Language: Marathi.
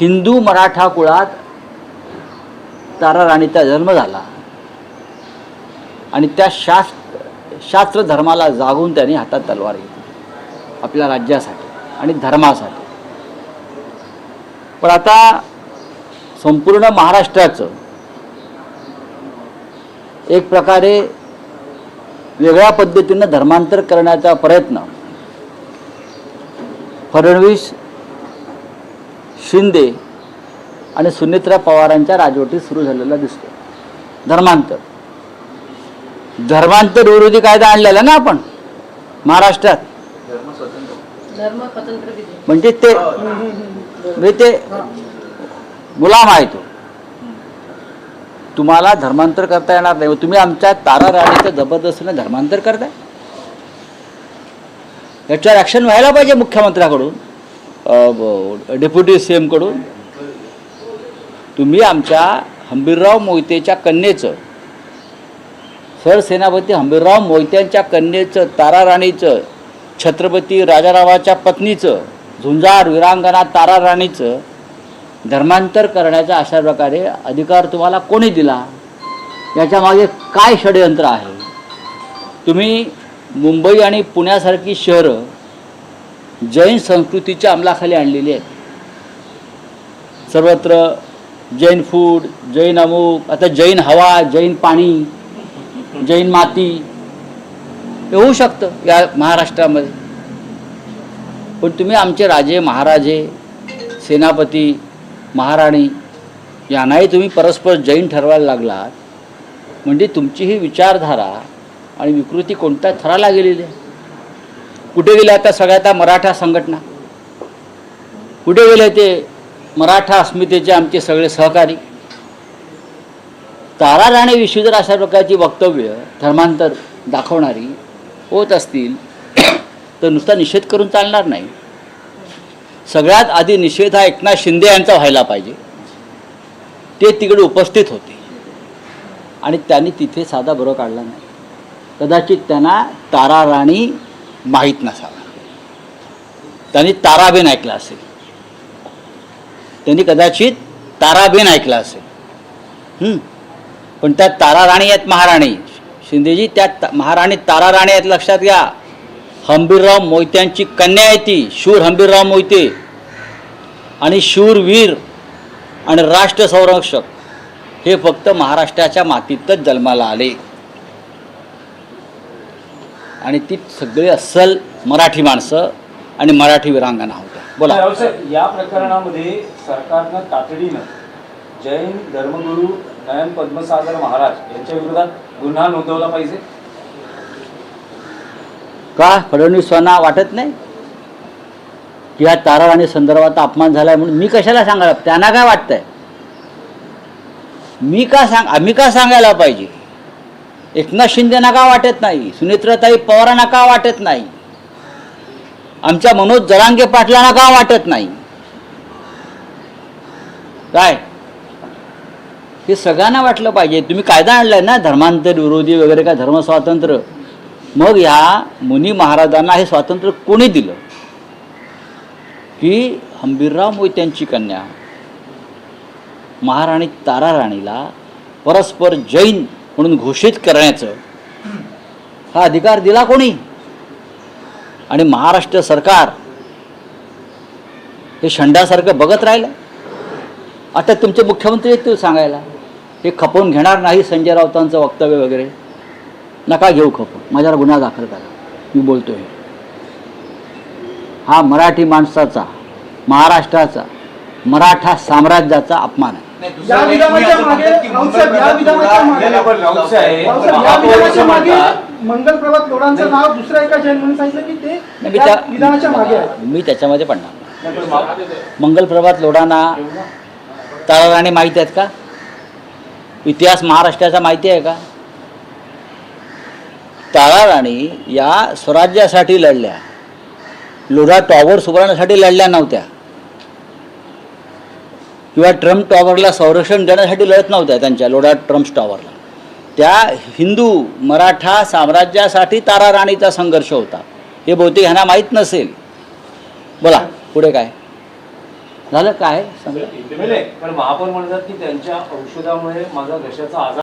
हिंदू मराठा कुळात तारा राणीचा जन्म झाला आणि त्या शास्त्र धर्माला जागून त्यांनी हातात तलवार घेतली आपल्या राज्यासाठी आणि धर्मासाठी. पण आता संपूर्ण महाराष्ट्राचं एक प्रकारे वेगळ्या पद्धतीनं धर्मांतर करण्याचा प्रयत्न फडणवीस, शिंदे आणि सुनेत्रा पवारांच्या राजवटीत सुरू झालेला दिसतो. धर्मांतर विरोधी कायदा आणलेला ना आपण महाराष्ट्रात. म्हणजे ते गुलाम आहे तो. तुम्हाला धर्मांतर करता येणार नाही. तुम्ही आमच्या तारा राणीचं जबरदस्तीने धर्मांतर करताय. याच्यावर ॲक्शन व्हायला पाहिजे मुख्यमंत्र्याकडून, डेप्युटी CM कडून. तुम्ही आमच्या हंबीरराव मोहितेच्या कन्येचं, सरसेनापती हंबीरराव मोहित्यांच्या कन्येचं, तारा राणीचं, छत्रपती राजारावाच्या पत्नीचं, झुंजार वीरांगना तारा राणीचं धर्मांतर करण्याचा अशा प्रकारे अधिकार तुम्हाला कोणी दिला? याच्या मागे काय षडयंत्र आहे? तुम्ही मुंबई आणि पुण्यासारखी शहरं जैन संस्कृतीच्या अंमलाखाली आणलेली आहेत. सर्वत्र जैन फूड, जैन अमुक, आता जैन हवा, जैन पाणी, जैन माती हे होऊ शकतं या महाराष्ट्रामध्ये. पण तुम्ही आमचे राजे महाराजे, सेनापती, महाराणी यांनाही तुम्ही परस्पर जैन ठरवायला लागलात. म्हणजे तुमची ही विचारधारा आणि विकृती कोणत्या थराला गेलेली आहे? कुठे गेले आता सगळ्या मराठा संघटना? कुठे गेले ते मराठा अस्मितेचे आमचे सगळे सहकारी? तारा राणीविषयी जर अशा प्रकारची वक्तव्य धर्मांतर दाखवणारी होत असतील तर नुसता निषेध करून चालणार नाही. सगळ्यात आधी निषेध हा एकनाथ शिंदे यांचा व्हायला पाहिजे. ते तिकडे उपस्थित होते आणि त्यांनी तिथे साधा बरो काढला नाही. कदाचित त्यांना तारा राणी माहीत नसावा. त्यांनी ताराबेन ऐकला असेल. त्यांनी कदाचित ताराबेन ऐकला असेल. पण त्या तारा राणी आहेत महाराणी. शिंदेजी त्या महाराणी तारा राणी आहेत, लक्षात घ्या. हंबीरराव मोहित्यांची कन्या आहे ती. शूर हंबीरराव मोहिते आणि शूरवीर आणि राष्ट्र संरक्षक हे फक्त महाराष्ट्राच्या मातीतच जन्माला आले आणि ती सगळे अस्सल मराठी माणसं आणि मराठी वीरांगना होत्या. बोला. या प्रकरणामध्ये सरकारनं तातडीनं जैन धर्मगुरू नयन पद्मसागर महाराज यांच्या विरोधात गुन्हा नोंदवला पाहिजे का? फडणवीसांना वाटत नाही की या तारा राणी संदर्भात अपमान झालाय म्हणून मी कशाला सांगायला? त्यांना काय वाटतंय? आम्ही का सांगायला पाहिजे? एकनाथ शिंदेना का वाटत नाही? सुनेत्राताई पवारांना का वाटत नाही? आमच्या मनोज जरांगे पाटलांना का वाटत नाही? काय हे सगळ्यांना वाटलं पाहिजे. तुम्ही कायदा आणलाय ना धर्मांतर विरोधी वगैरे, काय धर्मस्वातंत्र्य. मग ह्या मुनी महाराजांना हे स्वातंत्र्य कोणी दिलं की हंबीरराव मोहित्यांची कन्या महाराणी तारा राणीला परस्पर जैन म्हणून घोषित करण्याचं हा अधिकार दिला कोणी? आणि महाराष्ट्र सरकार हे शंडासारखं बघत राहिलं. आता तुमचे मुख्यमंत्री येतील सांगायला हे खपवून घेणार नाही संजय राऊतांचं वक्तव्य वगैरे. नका घेऊ खपवून, माझ्यावर गुन्हा दाखल करा. मी बोलतोय हा मराठी माणसाचा, महाराष्ट्राचा, मराठा साम्राज्याचा अपमान आहे. मंगल प्रभात लोढांचं नाव दुसऱ्या एका जैन म्हणून सांगितलं की ते विधानाच्या मागे आहे. मी त्याच्यामध्ये पडणार. मंगल प्रभात लोढांना तारा राणी माहिती आहेत का? इतिहास महाराष्ट्राचा माहिती आहे का? तारा राणी या स्वराज्यासाठी लढल्या, लोढा टॉवर सुधारण्यासाठी लढल्या नव्हत्या किंवा ट्रम्प टॉवरला संरक्षण देण्यासाठी लढत नव्हत्या. त्यांच्या लोढा ट्रम्प टॉवरला त्या हिंदू मराठा साम्राज्यासाठी तारा राणीचा संघर्ष होता. हे बहुतेक ह्यांना माहीत नसेल. बोला पुढे काय? झालं काय समजा पण महापौर म्हणतात की त्यांच्या औषधामुळे माझा घशाचा आजार